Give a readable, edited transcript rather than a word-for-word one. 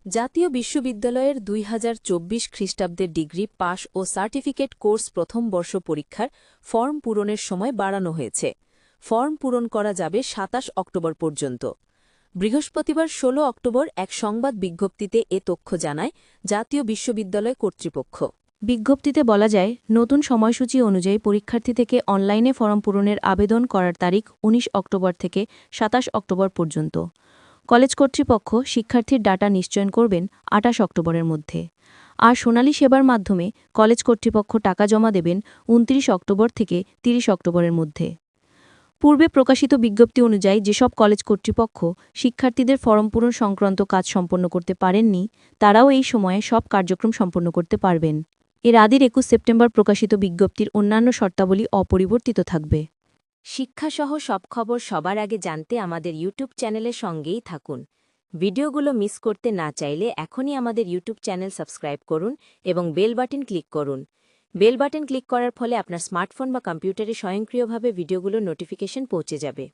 জাতীয় বিশ্ববিদ্যালয়ের ২০২৪ খ্রিস্টাব্দের ডিগ্রি পাস ও সার্টিফিকেট কোর্স প্রথম বর্ষ পরীক্ষার ফর্ম পূরণের সময় বাড়ানো হয়েছে। ফর্ম পূরণ করা যাবে ২৭ অক্টোবর পর্যন্ত। বৃহস্পতিবার ১৬ অক্টোবর এক সংবাদ বিজ্ঞপ্তিতে এ তথ্য জানায় জাতীয় বিশ্ববিদ্যালয় কর্তৃপক্ষ। বিজ্ঞপ্তিতে বলা যায়, নতুন সময়সূচি অনুযায়ী পরীক্ষার্থী থেকে অনলাইনে ফরম পূরণের আবেদন করার তারিখ ১৯ অক্টোবর থেকে ২৭ অক্টোবর পর্যন্ত। কলেজ কর্তৃপক্ষ শিক্ষার্থীর ডাটা নিশ্চয়ন করবেন ২৮ অক্টোবরের মধ্যে। আর সোনালী সেবার মাধ্যমে কলেজ কর্তৃপক্ষ টাকা জমা দেবেন ২৯ অক্টোবর থেকে ৩০ অক্টোবরের মধ্যে। পূর্বে প্রকাশিত বিজ্ঞপ্তি অনুযায়ী যেসব কলেজ কর্তৃপক্ষ শিক্ষার্থীদের ফরম পূরণ সংক্রান্ত কাজ সম্পন্ন করতে পারেননি, তারাও এই সময়ে সব কার্যক্রম সম্পন্ন করতে পারবেন। এর আগের ২১ সেপ্টেম্বর প্রকাশিত বিজ্ঞপ্তির অন্যান্য শর্তাবলী অপরিবর্তিত থাকবে। শিক্ষাসহ সব খবর সবার আগে জানতে আমাদের ইউটিউব চ্যানেলের সঙ্গেই থাকুন। ভিডিওগুলো মিস করতে না চাইলে এখনই আমাদের ইউটিউব চ্যানেল সাবস্ক্রাইব করুন এবং বেল বাটন ক্লিক করুন। বেল বাটন ক্লিক করার ফলে আপনার স্মার্টফোন বা কম্পিউটারে স্বয়ংক্রিয়ভাবে ভিডিওগুলোর নোটিফিকেশন পৌঁছে যাবে।